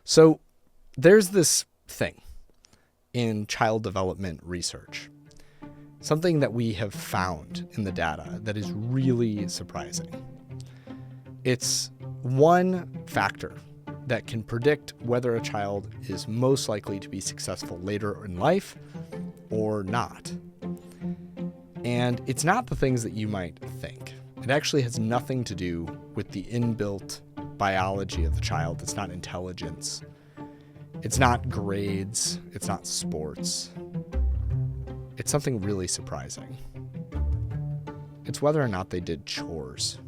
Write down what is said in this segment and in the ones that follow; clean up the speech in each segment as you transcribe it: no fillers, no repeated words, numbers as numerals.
So there's this thing in child development research, something that we have found in the data that is really surprising. It's one factor that can predict whether a child is most likely to be successful later in life or not. And it's not the things that you might think. It actually has nothing to do with the inbuilt biology of the child. It's not intelligence. It's not grades. It's not sports. It's something really surprising. It's whether or not they did chores.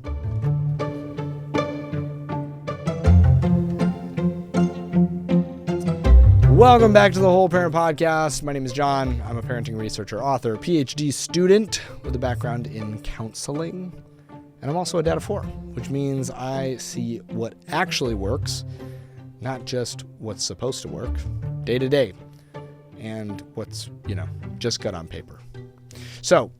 Welcome back to the Whole Parent Podcast. My name is John. I'm a parenting researcher, author, PhD student with a background in counseling. And I'm also a dad of 4, which means I see what actually works, not just what's supposed to work, day to day, and what's, just good on paper. So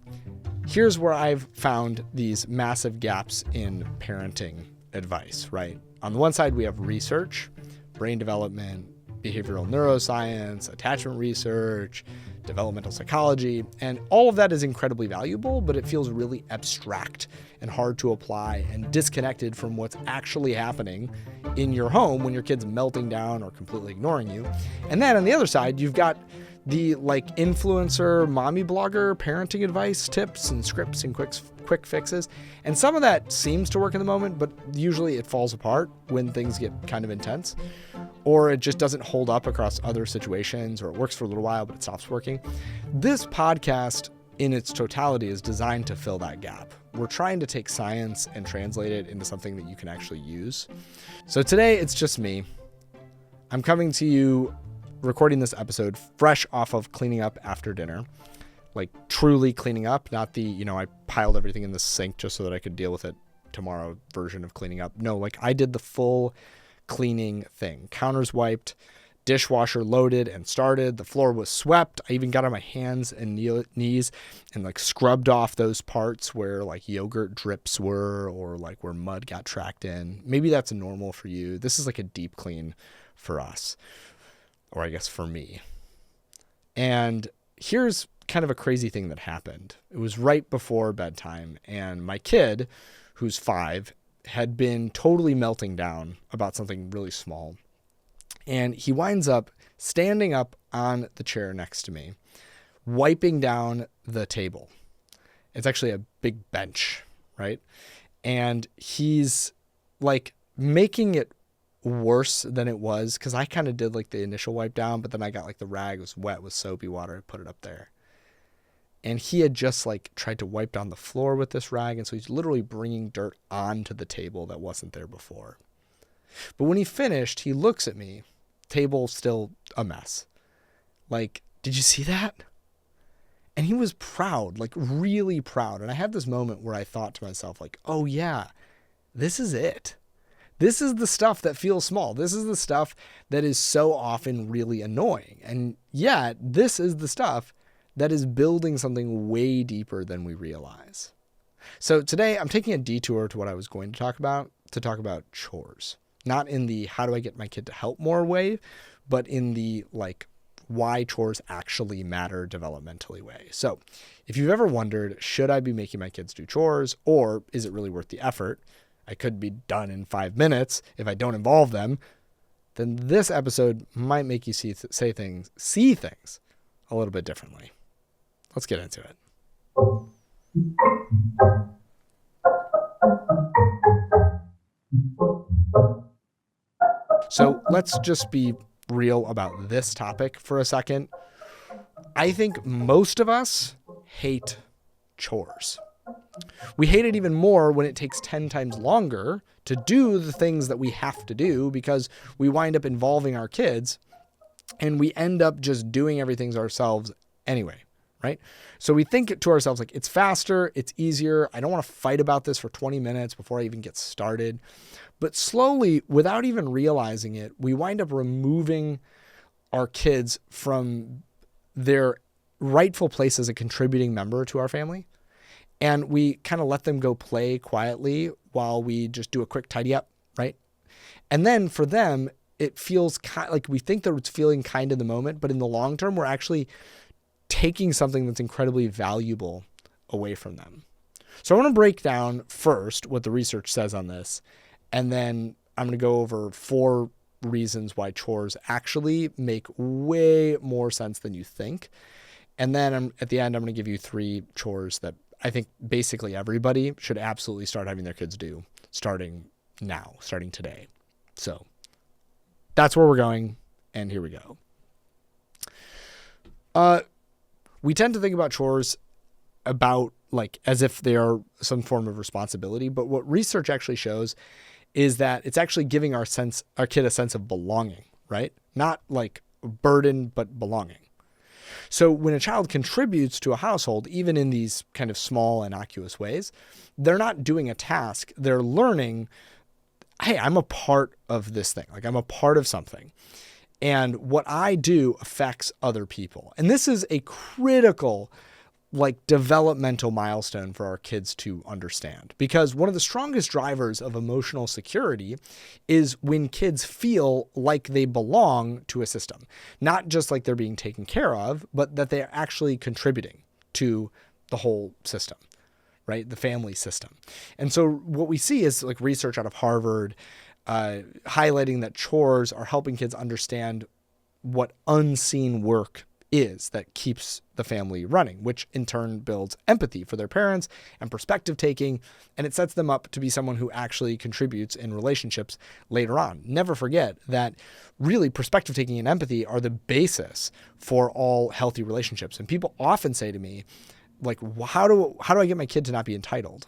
here's where I've found these massive gaps in parenting advice, right? On the one side, we have research, brain development, behavioral neuroscience, attachment research, developmental psychology, and all of that is incredibly valuable, but it feels really abstract and hard to apply and disconnected from what's actually happening in your home when your kid's melting down or completely ignoring you. And then on the other side, you've got the influencer, mommy blogger, parenting advice, tips and scripts and quick fixes. And some of that seems to work in the moment, but usually it falls apart when things get kind of intense, or it just doesn't hold up across other situations, or it works for a little while, but it stops working. This podcast in its totality is designed to fill that gap. We're trying to take science and translate it into something that you can actually use. So today it's just me. I'm coming to you recording this episode fresh off of cleaning up after dinner, truly cleaning up, not the, I piled everything in the sink just so that I could deal with it tomorrow version of cleaning up. No, I did the full cleaning thing. Counters wiped, dishwasher loaded and started. The floor was swept. I even got on my hands and knees and scrubbed off those parts where yogurt drips were, or where mud got tracked in. Maybe that's normal for you. This is a deep clean for us, or I guess for me. And here's kind of a crazy thing that happened. It was right before bedtime, and my kid, who's 5, had been totally melting down about something really small. And he winds up standing up on the chair next to me, wiping down the table. It's actually a big bench, right? And he's making it worse than it was, because I kind of did the initial wipe down, but then I got the rag was wet with soapy water. I put it up there. And he had just tried to wipe down the floor with this rag. And so he's literally bringing dirt onto the table that wasn't there before. But when he finished, he looks at me, table still a mess. Did you see that? And he was proud, really proud. And I had this moment where I thought to myself, oh yeah, this is it. This is the stuff that feels small. This is the stuff that is so often really annoying. And yet this is the stuff that is building something way deeper than we realize. So today I'm taking a detour to what I was going to talk about chores. Not in the how do I get my kid to help more way, but in the why chores actually matter developmentally way. So if you've ever wondered, should I be making my kids do chores, or is it really worth the effort? I could be done in 5 minutes if I don't involve them. Then this episode might make you see things a little bit differently. Let's get into it. So let's just be real about this topic for a second. I think most of us hate chores. We hate it even more when it takes 10 times longer to do the things that we have to do, because we wind up involving our kids and we end up just doing everything ourselves anyway, right? So we think to ourselves, it's faster, it's easier. I don't want to fight about this for 20 minutes before I even get started. But slowly, without even realizing it, we wind up removing our kids from their rightful place as a contributing member to our family. And we kind of let them go play quietly while we just do a quick tidy up, right? And then for them, it feels like we think that it's feeling kind in the moment, but in the long term, we're actually taking something that's incredibly valuable away from them. So I want to break down first what the research says on this, and then I'm going to go over 4 reasons why chores actually make way more sense than you think. And then at the end, I'm going to give you 3 chores that I think basically everybody should absolutely start having their kids do starting now, starting today. So that's where we're going, and here we go. We tend to think about chores about like as if they are some form of responsibility, but what research actually shows is that it's actually giving our kid a sense of belonging, right? Not like burden, but belonging. So when a child contributes to a household, even in these kind of small, innocuous ways, they're not doing a task. They're learning, hey, I'm a part of this thing. Like I'm a part of something. And what I do affects other people. And this is a critical like developmental milestone for our kids to understand, because one of the strongest drivers of emotional security is when kids feel like they belong to a system, not just like they're being taken care of, but that they're actually contributing to the whole system, right? The family system. And so what we see is like research out of Harvard, highlighting that chores are helping kids understand what unseen work is that keeps the family running, which in turn builds empathy for their parents and perspective taking, and it sets them up to be someone who actually contributes in relationships later on. Never forget that really perspective taking and empathy are the basis for all healthy relationships. And people often say to me, like, how do I get my kid to not be entitled?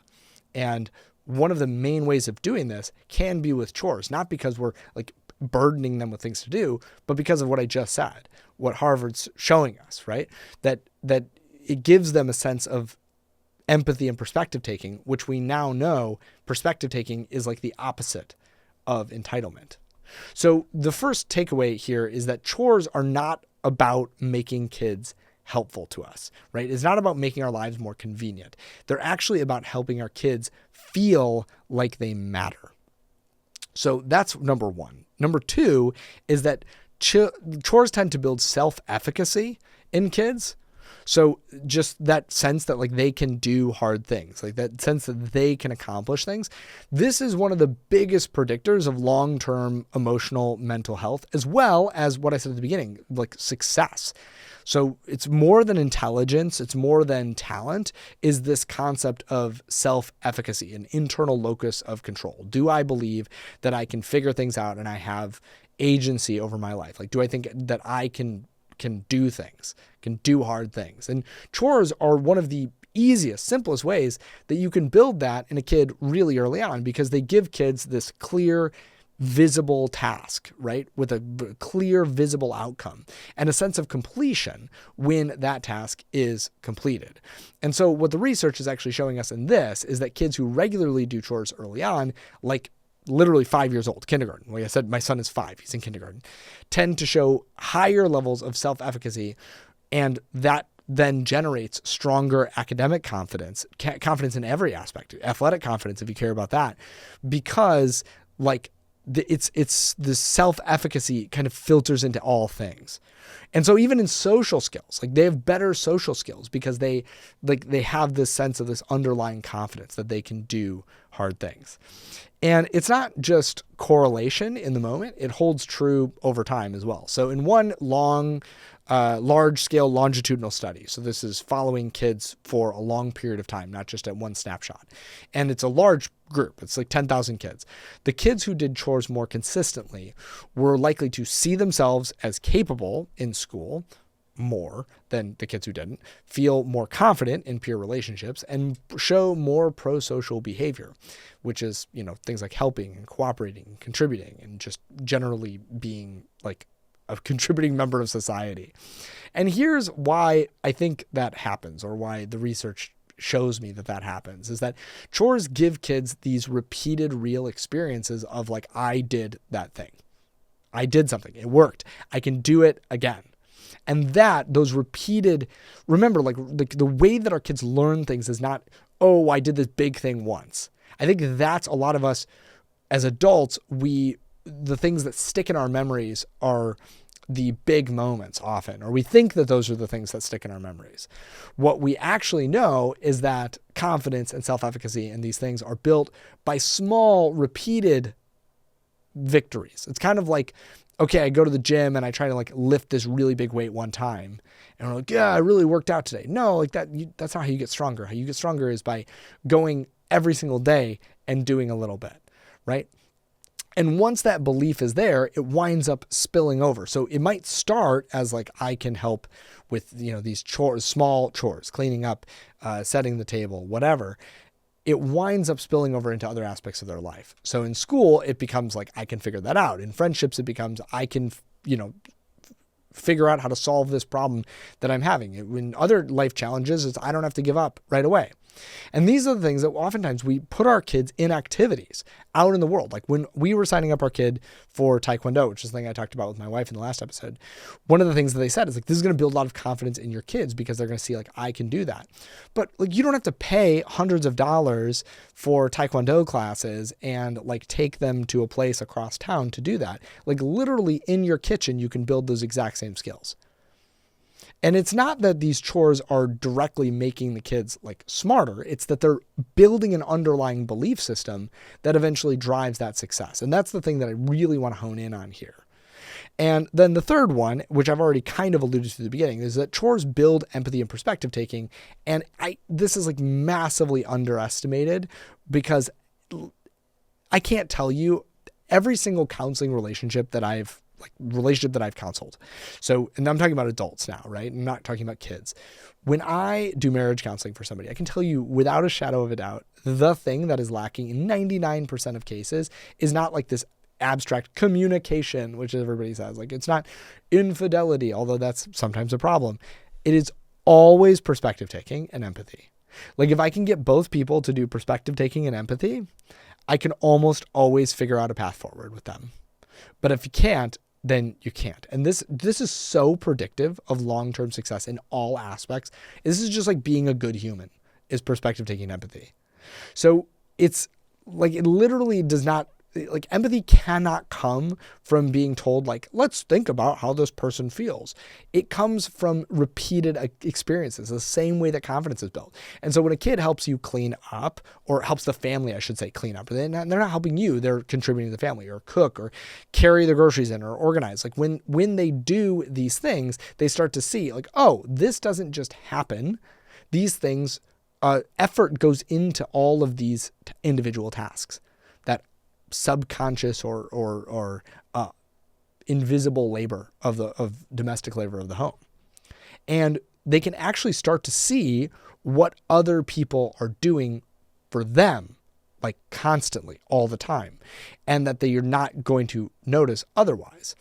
And one of the main ways of doing this can be with chores, not because we're like burdening them with things to do, but because of what I just said, what Harvard's showing us, right? That it gives them a sense of empathy and perspective taking, which we now know perspective taking is like the opposite of entitlement. So the first takeaway here is that chores are not about making kids helpful to us, right? It's not about making our lives more convenient. They're actually about helping our kids feel like they matter. So that's number one. Number 2 is that chores tend to build self-efficacy in kids. So just that sense that like they can do hard things, like that sense that they can accomplish things. This is one of the biggest predictors of long-term emotional mental health, as well as what I said at the beginning, like success. So it's more than intelligence, it's more than talent, is this concept of self-efficacy, an internal locus of control. Do I believe that I can figure things out and I have agency over my life? Like, do I think that I can do things, can do hard things? And chores are one of the easiest, simplest ways that you can build that in a kid really early on, because they give kids this clear, visible task, right? With a clear, visible outcome and a sense of completion when that task is completed. And so what the research is actually showing us in this is that kids who regularly do chores early on, like literally 5 years old, kindergarten, like I said, my son is 5, he's in kindergarten, tend to show higher levels of self-efficacy, and that then generates stronger academic confidence in every aspect, athletic confidence if you care about that, because like it's the self-efficacy kind of filters into all things. And so even in social skills, like they have better social skills because they have this sense of this underlying confidence that they can do hard things. And it's not just correlation in the moment, it holds true over time as well. So in one large-scale longitudinal study, so this is following kids for a long period of time, not just at one snapshot, and it's a large group, it's like 10,000 kids. The kids who did chores more consistently were likely to see themselves as capable in school more than the kids who didn't, feel more confident in peer relationships, and show more pro-social behavior, which is, things like helping and cooperating and contributing and just generally being like a contributing member of society. And here's why I think that happens, or why the research shows me that happens, is that chores give kids these repeated real experiences of like, I did that thing. I did something. It worked. I can do it again. And those repeated, remember, like the way that our kids learn things is not, I did this big thing once. I think that's a lot of us as adults, we the things that stick in our memories are the big moments often, or we think that those are the things that stick in our memories. What we actually know is that confidence and self-efficacy and these things are built by small, repeated victories. It's kind of like, okay, I go to the gym and I try to like lift this really big weight one time and I'm like, yeah, I really worked out today. No, like that's not how you get stronger. How you get stronger is by going every single day and doing a little bit, right? And once that belief is there, it winds up spilling over. So it might start as like, I can help with, these chores, small chores, cleaning up, setting the table, whatever. It winds up spilling over into other aspects of their life. So in school, it becomes like, I can figure that out. In friendships, it becomes, I can, figure out how to solve this problem that I'm having. In other life challenges, it's I don't have to give up right away. And these are the things that oftentimes we put our kids in activities out in the world. Like when we were signing up our kid for Taekwondo, which is the thing I talked about with my wife in the last episode, one of the things that they said is like, this is going to build a lot of confidence in your kids because they're going to see like, I can do that. But like, you don't have to pay hundreds of dollars for Taekwondo classes and like take them to a place across town to do that. Like literally in your kitchen, you can build those exact same skills. And it's not that these chores are directly making the kids like smarter. It's that they're building an underlying belief system that eventually drives that success. And that's the thing that I really want to hone in on here. And then the third one, which I've already kind of alluded to at the beginning, is that chores build empathy and perspective taking. And this is like massively underestimated because I can't tell you every single counseling relationship that I've counseled. So, and I'm talking about adults now, right? I'm not talking about kids. When I do marriage counseling for somebody, I can tell you without a shadow of a doubt, the thing that is lacking in 99% of cases is not like this abstract communication, which everybody says. Like it's not infidelity, although that's sometimes a problem. It is always perspective taking and empathy. Like if I can get both people to do perspective taking and empathy, I can almost always figure out a path forward with them. But if you can't, then you can't. And this is so predictive of long-term success in all aspects. This is just like being a good human, is perspective taking empathy. So it's like, it literally does not, like empathy cannot come from being told like, let's think about how this person feels. It comes from repeated experiences, the same way that confidence is built. And so when a kid helps you clean up, or helps the family, I should say, clean up, they're not helping you, they're contributing to the family, or cook, or carry the groceries in, or organize. Like when they do these things, they start to see like, oh, this doesn't just happen. These things, effort goes into all of these individual tasks. That subconscious or invisible labor of domestic labor of the home. And they can actually start to see what other people are doing for them, like constantly, all the time, and that you're not going to notice otherwise.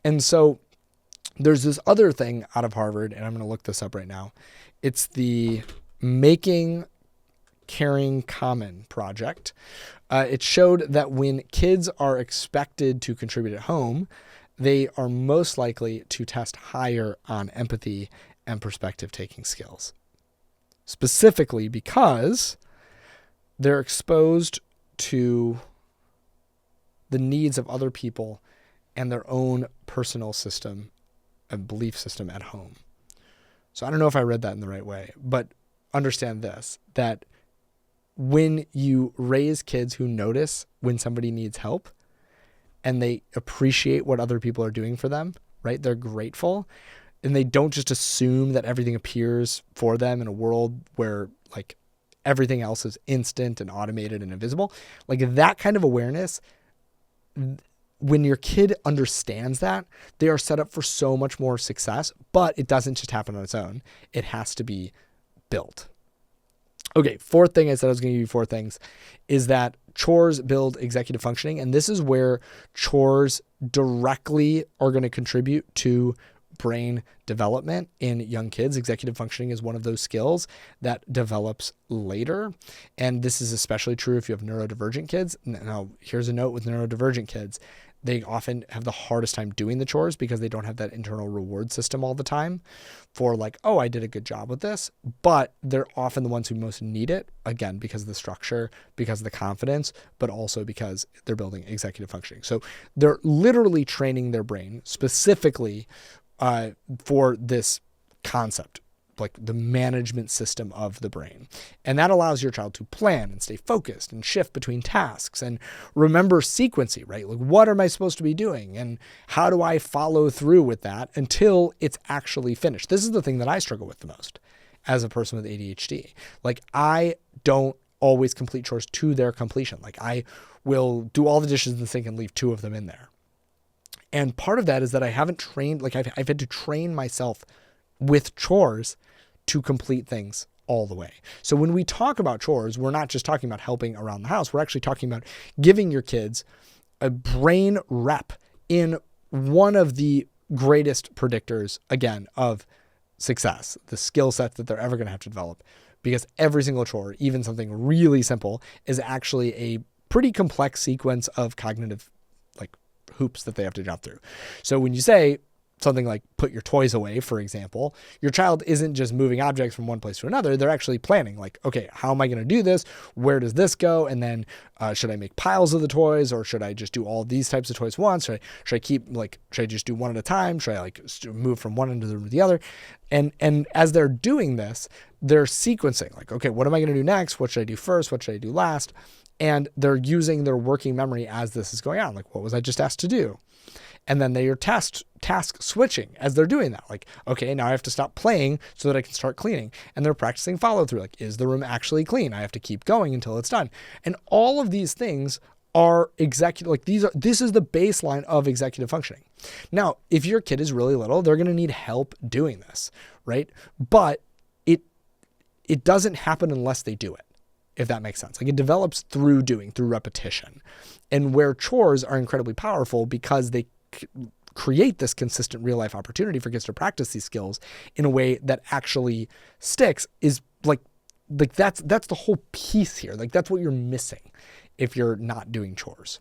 And so there's this other thing out of Harvard, and I'm going to look this up right now. It's the Making Caring Common project. It showed that when kids are expected to contribute at home, they are most likely to test higher on empathy and perspective taking skills. Specifically because they're exposed to the needs of other people and their own personal system and belief system at home. So I don't know if I read that in the right way, but understand this, that when you raise kids who notice when somebody needs help and they appreciate what other people are doing for them, right? They're grateful, and they don't just assume that everything appears for them in a world where like everything else is instant and automated and invisible. Like that kind of awareness, when your kid understands that, they are set up for so much more success, but it doesn't just happen on its own. It has to be built. Okay, fourth thing, I said I was going to give you four things, is that chores build executive functioning. And this is where chores directly are going to contribute to brain development in young kids. Executive functioning is one of those skills that develops later. And this is especially true if you have neurodivergent kids. Now, here's a note with neurodivergent kids. they often have the hardest time doing the chores because they don't have that internal reward system all the time for like, oh, I did a good job with this. But they're often the ones who most need it, again, because of the structure, because of the confidence, but also because they're building executive functioning. So they're literally training their brain specifically for this concept, like the management system of the brain. And that allows your child to plan and stay focused and shift between tasks and remember sequencing, right? Like, what am I supposed to be doing? And how do I follow through with that until it's actually finished? This is the thing that I struggle with the most as a person with ADHD. Like, I don't always complete chores to their completion. Like, I will do all the dishes in the sink and leave 2 of them in there. And part of that is that I haven't trained, like I've had to train myself with chores to complete things all the way. So when we talk about chores, we're not just talking about helping around the house. We're actually talking about giving your kids a brain rep in one of the greatest predictors, again, of success, the skill set that they're ever going to have to develop, because every single chore, even something really simple, is actually a pretty complex sequence of cognitive like hoops that they have to jump through. So when you say something like put your toys away, for example, your child isn't just moving objects from one place to another. They're actually planning like, okay, how am I going to do this? Where does this go? And then should I make piles of the toys, or should I just do all these types of toys once? Should I just do one at a time? Should I like move from one end of the room to the other? And as they're doing this, they're sequencing like, okay, what am I going to do next? What should I do first? What should I do last? And they're using their working memory as this is going on. Like, what was I just asked to do? And then they are task switching as they're doing that. Like, okay, now I have to stop playing so that I can start cleaning. And they're practicing follow through. Like, is the room actually clean? I have to keep going until it's done. And all of these things are executive, like this is the baseline of executive functioning. Now, if your kid is really little, they're going to need help doing this, right? But it doesn't happen unless they do it, if that makes sense. Like, it develops through doing, through repetition. And where chores are incredibly powerful because they create this consistent real life opportunity for kids to practice these skills in a way that actually sticks is like that's the whole piece here. Like, that's what you're missing if you're not doing chores.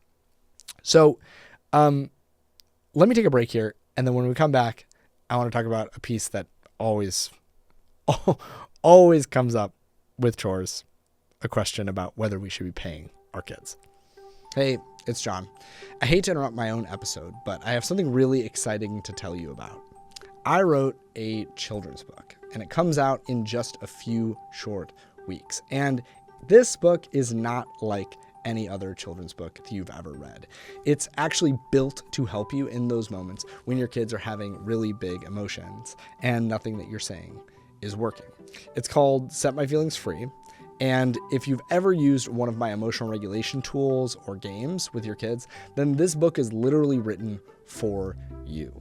So let me take a break here. And then when we come back, I want to talk about a piece that always comes up with chores, a question about whether we should be paying our kids. Hey, it's John. I hate to interrupt my own episode, but I have something really exciting to tell you about. I wrote a children's book, and it comes out in just a few short weeks. And this book is not like any other children's book that you've ever read. It's actually built to help you in those moments when your kids are having really big emotions and nothing that you're saying is working. It's called Set My Feelings Free. And if you've ever used one of my emotional regulation tools or games with your kids, then this book is literally written for you.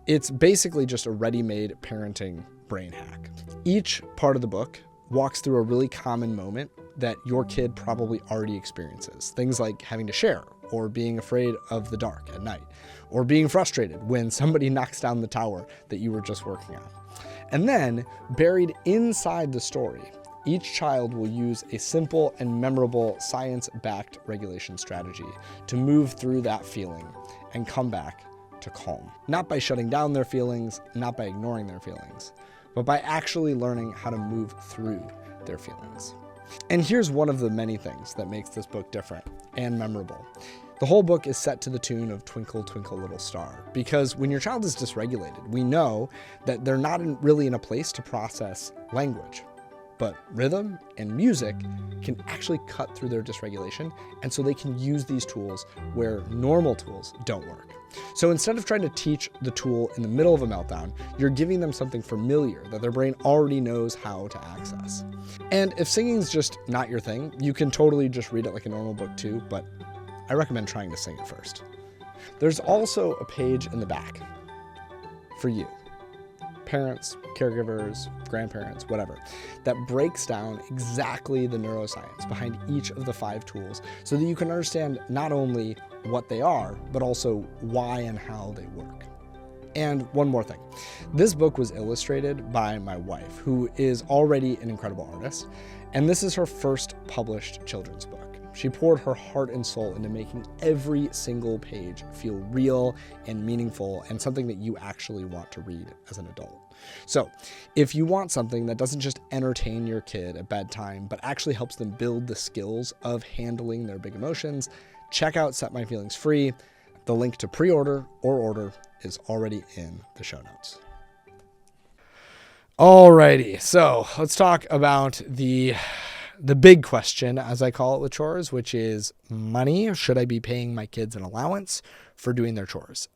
It's basically just a ready-made parenting brain hack. Each part of the book walks through a really common moment that your kid probably already experiences. Things like having to share, or being afraid of the dark at night, or being frustrated when somebody knocks down the tower that you were just working on. And then, buried inside the story, each child will use a simple and memorable science-backed regulation strategy to move through that feeling and come back to calm. Not by shutting down their feelings, not by ignoring their feelings, but by actually learning how to move through their feelings. And here's one of the many things that makes this book different and memorable. The whole book is set to the tune of Twinkle, Twinkle, Little Star, because when your child is dysregulated, we know that they're not really in a place to process language. But rhythm and music can actually cut through their dysregulation, and so they can use these tools where normal tools don't work. So instead of trying to teach the tool in the middle of a meltdown, you're giving them something familiar that their brain already knows how to access. And if singing's just not your thing, you can totally just read it like a normal book too, but I recommend trying to sing it first. There's also a page in the back for you, parents, caregivers, grandparents, whatever, that breaks down exactly the neuroscience behind each of the 5 tools so that you can understand not only what they are, but also why and how they work. And one more thing. This book was illustrated by my wife, who is already an incredible artist, and this is her first published children's book. She poured her heart and soul into making every single page feel real and meaningful and something that you actually want to read as an adult. So if you want something that doesn't just entertain your kid at bedtime, but actually helps them build the skills of handling their big emotions, check out Set My Feelings Free. The link to pre-order or order is already in the show notes. Alrighty, so let's talk about the big question, as I call it with chores, which is money. Should I be paying my kids an allowance for doing their chores?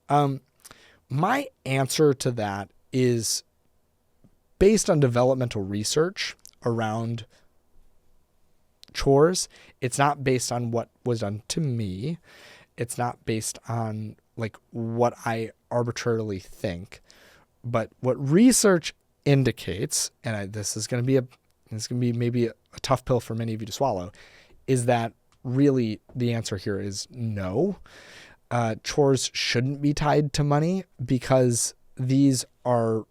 My answer to that is based on developmental research around chores. It's not based on what was done to me. It's not based on like what I arbitrarily think, but what research indicates, and this is going to be maybe a tough pill for many of you to swallow, is that really the answer here is no. Chores shouldn't be tied to money because these aren't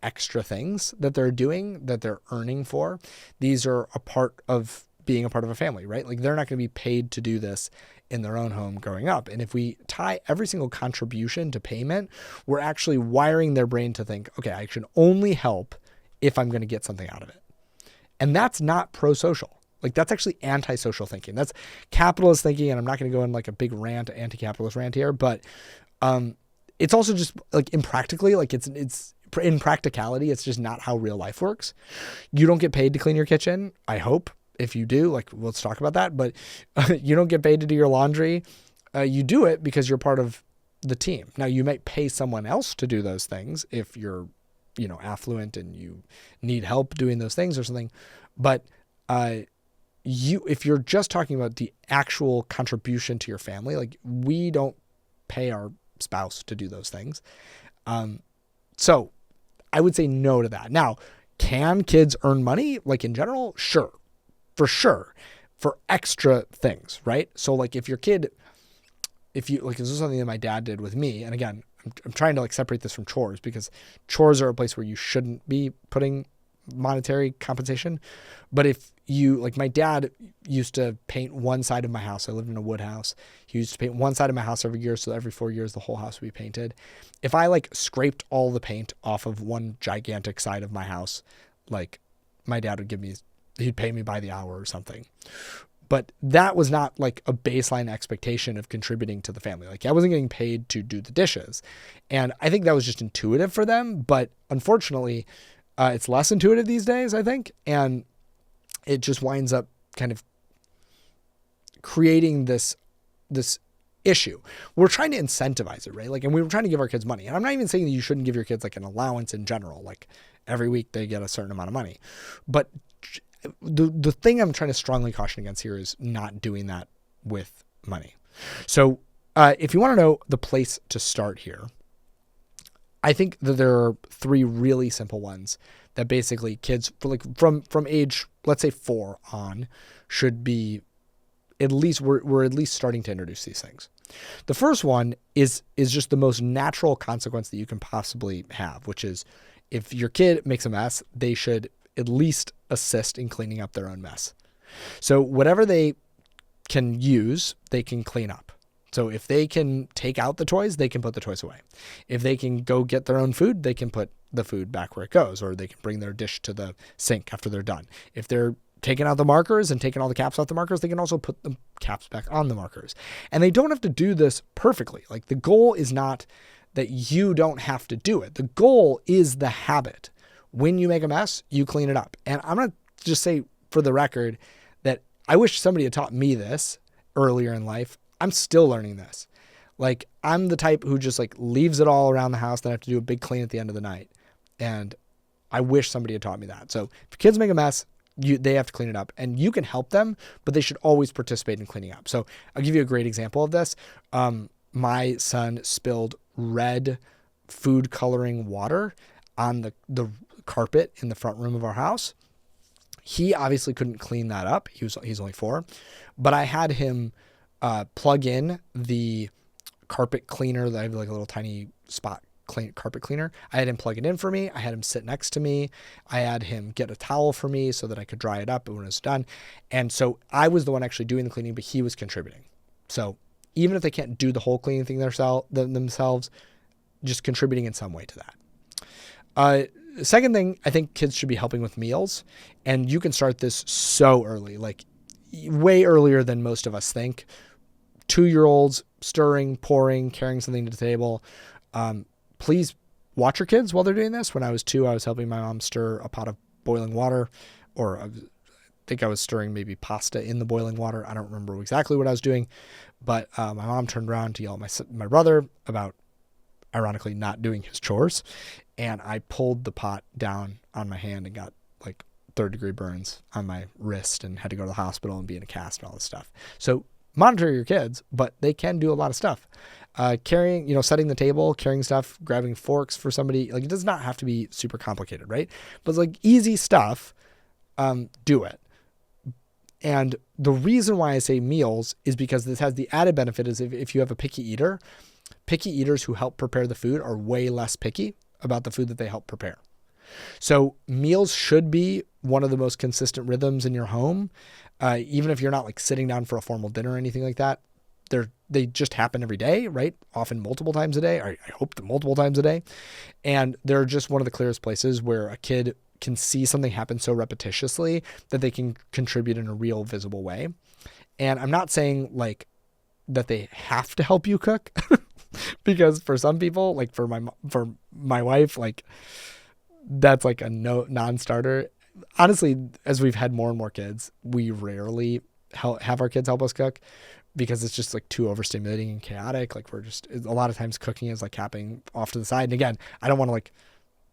extra things that they're doing, that they're earning for. These are a part of being a part of a family, right? Like they're not going to be paid to do this in their own home growing up. And if we tie every single contribution to payment, we're actually wiring their brain to think, okay, I should only help if I'm going to get something out of it. And that's not pro-social. Like that's actually anti-social thinking. That's capitalist thinking. And I'm not going to go in like a big anti-capitalist rant here, but it's also just like impractically, like it's in practicality, it's just not how real life works. You don't get paid to clean your kitchen. I hope. If you do, like, let's talk about that, but you don't get paid to do your laundry. You do it because you're part of the team. Now you might pay someone else to do those things if you're, affluent and you need help doing those things or something. But if you're just talking about the actual contribution to your family, like we don't pay our spouse to do those things. So I would say no to that. Now, can kids earn money? Like in general? Sure. For sure. For extra things, right? So like if this is something that my dad did with me, and again, I'm trying to like separate this from chores because chores are a place where you shouldn't be putting monetary compensation. But if you, like my dad used to paint one side of my house. I lived in a wood house. He used to paint one side of my house every year. So every 4 years, the whole house would be painted. If I like scraped all the paint off of one gigantic side of my house, like my dad he'd pay me by the hour or something. But that was not like a baseline expectation of contributing to the family. Like I wasn't getting paid to do the dishes. And I think that was just intuitive for them. But unfortunately, it's less intuitive these days, I think. And it just winds up kind of creating this issue. We're trying to incentivize it, right? Like, and we were trying to give our kids money. And I'm not even saying that you shouldn't give your kids like an allowance in general. Like every week they get a certain amount of money. But the thing I'm trying to strongly caution against here is not doing that with money. So if you want to know the place to start here, I think that there are 3 really simple ones that basically kids from age, let's say 4 on, should be at least, we're at least starting to introduce these things. The first one is just the most natural consequence that you can possibly have, which is if your kid makes a mess, they should at least assist in cleaning up their own mess. So whatever they can use, they can clean up. So if they can take out the toys, they can put the toys away. If they can go get their own food, they can put the food back where it goes, or they can bring their dish to the sink after they're done. If they're taking out the markers and taking all the caps off the markers, they can also put the caps back on the markers. And they don't have to do this perfectly. Like the goal is not that you don't have to do it. The goal is the habit. When you make a mess, you clean it up. And I'm going to just say for the record that I wish somebody had taught me this earlier in life. I'm still learning this. Like I'm the type who just like leaves it all around the house. Then I have to do a big clean at the end of the night. And I wish somebody had taught me that. So if kids make a mess, they have to clean it up, and you can help them, but they should always participate in cleaning up. So I'll give you a great example of this. My son spilled red food coloring water on the carpet in the front room of our house. He obviously couldn't clean that up. He's only 4, but I had him plug in the carpet cleaner. I have like a little tiny spot carpet cleaner. I had him plug it in for me. I had him sit next to me. I had him get a towel for me so that I could dry it up when it was done. And so I was the one actually doing the cleaning, but he was contributing. So even if they can't do the whole cleaning thing themselves, just contributing in some way to that. Second thing, I think kids should be helping with meals. And you can start this so early, like way earlier than most of us think. 2-year-olds stirring, pouring, carrying something to the table. Please watch your kids while they're doing this. When I was 2, I was helping my mom stir a pot of boiling water, or I think I was stirring maybe pasta in the boiling water. I don't remember exactly what I was doing, but my mom turned around to yell at my brother about, ironically, not doing his chores. And I pulled the pot down on my hand and got like 3rd-degree burns on my wrist and had to go to the hospital and be in a cast and all this stuff. So monitor your kids, but they can do a lot of stuff. Carrying, setting the table, carrying stuff, grabbing forks for somebody. Like, it does not have to be super complicated, right? But it's like easy stuff. Do it. And the reason why I say meals is because this has the added benefit is if you have a picky eaters who help prepare the food are way less picky about the food that they help prepare. So meals should be one of the most consistent rhythms in your home. Even if you're not like sitting down for a formal dinner or anything like that, they just happen every day, right? Often multiple times a day. I hope that multiple times a day. And they're just one of the clearest places where a kid can see something happen so repetitiously that they can contribute in a real visible way. And I'm not saying like that they have to help you cook because for some people, like for my wife, like that's like a non-starter. Honestly, as we've had more and more kids, we rarely have our kids help us cook because it's just like too overstimulating and chaotic. Like a lot of times cooking is like happening off to the side. And again, I don't want to like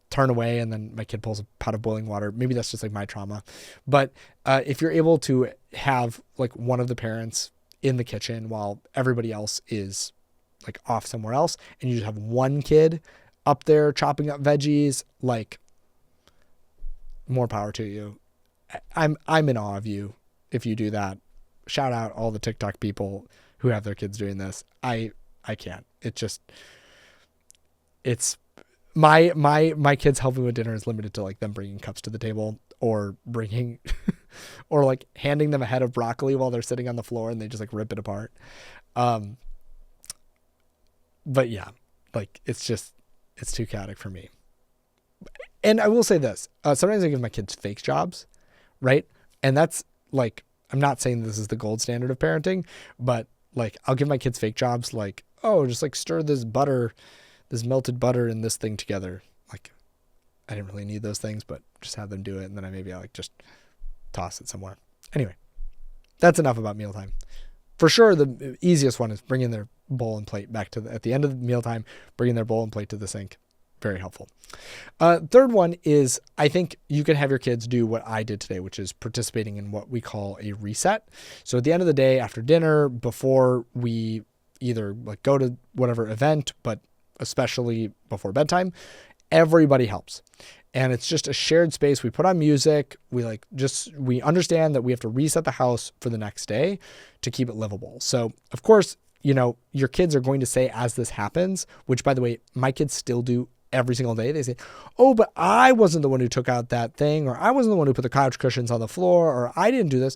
turn away and then my kid pulls a pot of boiling water. Maybe that's just like my trauma. But if you're able to have like one of the parents in the kitchen while everybody else is like off somewhere else, and you just have one kid up there chopping up veggies, like more power to you. I'm in awe of you if you do that. Shout out all the TikTok people who have their kids doing this. I can't. It's my kids helping with dinner is limited to like them bringing cups to the table or bringing or like handing them a head of broccoli while they're sitting on the floor and they just like rip it apart. But yeah, like it's too chaotic for me. And I will say this, sometimes I give my kids fake jobs, right? And that's like, I'm not saying this is the gold standard of parenting, but like I'll give my kids fake jobs like, oh, just like stir this melted butter and this thing together. Like I didn't really need those things, but just have them do it. And then I like just toss it somewhere. Anyway, that's enough about mealtime. For sure, the easiest one is bringing their bowl and plate back at the end of the mealtime, bringing their bowl and plate to the sink. Very helpful. Third one is I think you can have your kids do what I did today, which is participating in what we call a reset. So at the end of the day, after dinner, before we either like go to whatever event, but especially before bedtime, everybody helps. And it's just a shared space. We put on music. We understand that we have to reset the house for the next day to keep it livable. So of course, your kids are going to say as this happens, which by the way, my kids still do every single day. They say, oh, but I wasn't the one who took out that thing, or I wasn't the one who put the couch cushions on the floor, or I didn't do this.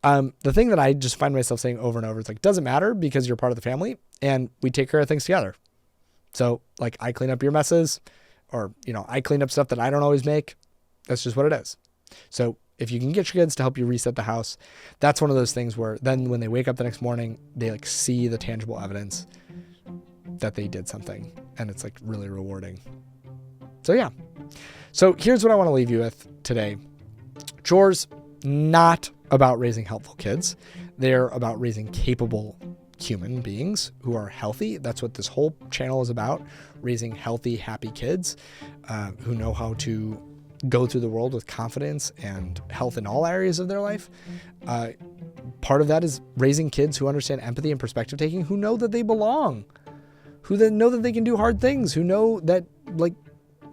The thing that I just find myself saying over and over, it's like, doesn't matter because you're part of the family and we take care of things together. So like I clean up your messes or, I clean up stuff that I don't always make. That's just what it is. So if you can get your kids to help you reset the house, that's one of those things where then when they wake up the next morning, they like see the tangible evidence that they did something, and it's like really rewarding. So yeah. So here's what I want to leave you with today. Chores, not about raising helpful kids. They're about raising capable human beings who are healthy. That's what this whole channel is about, raising healthy, happy kids who know how to go through the world with confidence and health in all areas of their life. Part of that is raising kids who understand empathy and perspective taking, who know that they belong, who then know that they can do hard things, who know that like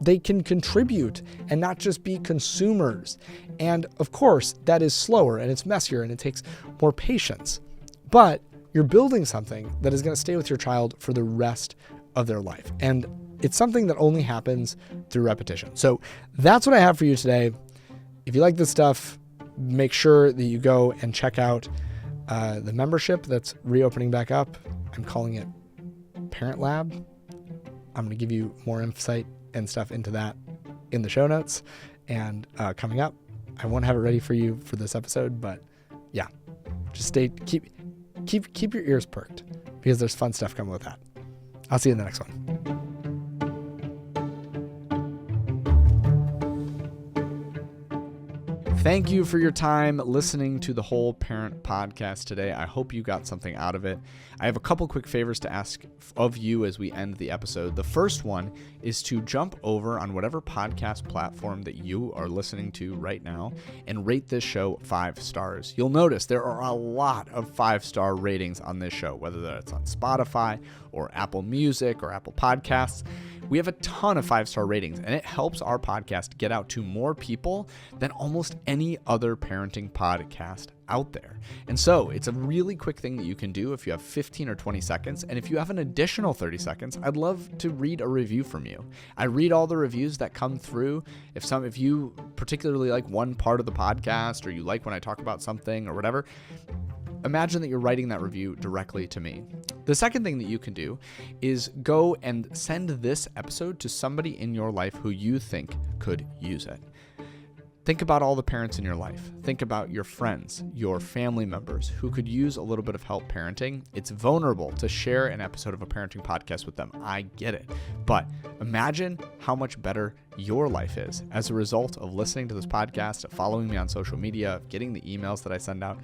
they can contribute and not just be consumers. And of course, that is slower and it's messier and it takes more patience. But you're building something that is going to stay with your child for the rest of their life. And it's something that only happens through repetition. So that's what I have for you today. If you like this stuff, make sure that you go and check out the membership that's reopening back up. I'm calling it Parent Lab. I'm going to give you more insight and stuff into that in the show notes. And coming up, I won't have it ready for you for this episode, but yeah, just keep your ears perked because there's fun stuff coming with that. I'll see you in the next one. Thank you for your time listening to the Whole Parent Podcast today. I hope you got something out of it. I have a couple quick favors to ask of you as we end the episode. The first one is to jump over on whatever podcast platform that you are listening to right now and rate this show 5 stars. You'll notice there are a lot of 5-star ratings on this show, whether that's on Spotify or Apple Music or Apple Podcasts. We have a ton of 5-star ratings, and it helps our podcast get out to more people than almost any other parenting podcast out there. And so it's a really quick thing that you can do if you have 15 or 20 seconds. And if you have an additional 30 seconds, I'd love to read a review from you. I read all the reviews that come through. If you particularly like one part of the podcast, or you like when I talk about something or whatever, imagine that you're writing that review directly to me. The second thing that you can do is go and send this episode to somebody in your life who you think could use it. Think about all the parents in your life. Think about your friends, your family members who could use a little bit of help parenting. It's vulnerable to share an episode of a parenting podcast with them. I get it. But imagine how much better your life is as a result of listening to this podcast, of following me on social media, of getting the emails that I send out.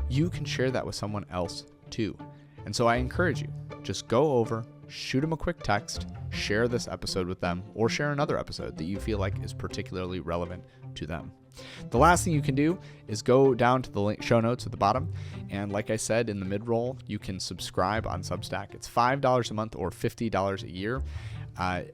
You can share that with someone else too. And so I encourage you, just go over, shoot them a quick text, share this episode with them, or share another episode that you feel like is particularly relevant to them. The last thing you can do is go down to the link show notes at the bottom. And like I said, in the mid-roll, you can subscribe on Substack. It's $5 a month or $50 a year. I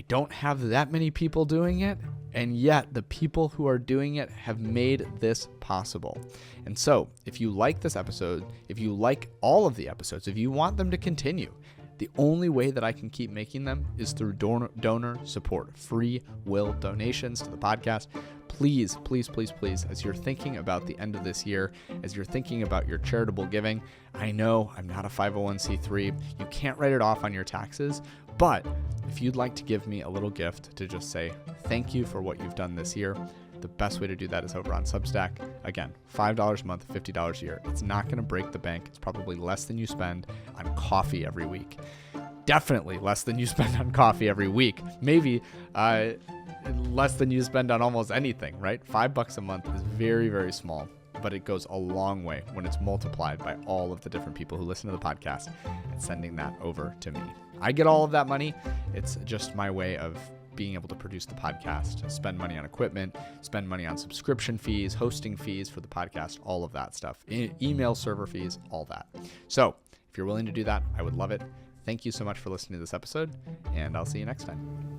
don't have that many people doing it, and yet the people who are doing it have made this possible. And so if you like this episode, if you like all of the episodes, if you want them to continue, the only way that I can keep making them is through donor support, free will donations to the podcast. Please, please, please, please, as you're thinking about the end of this year, as you're thinking about your charitable giving, I know I'm not a 501c3. You can't write it off on your taxes, but if you'd like to give me a little gift to just say thank you for what you've done this year, the best way to do that is over on Substack. Again, $5 a month, $50 a year. It's not going to break the bank. It's probably less than you spend on coffee every week. Definitely less than you spend on coffee every week. Maybe less than you spend on almost anything, right? $5 a month is very, very small, but it goes a long way when it's multiplied by all of the different people who listen to the podcast and sending that over to me. I get all of that money. It's just my way of being able to produce the podcast, spend money on equipment, spend money on subscription fees, hosting fees for the podcast, all of that stuff, email server fees, all that. So if you're willing to do that, I would love it. Thank you so much for listening to this episode, and I'll see you next time.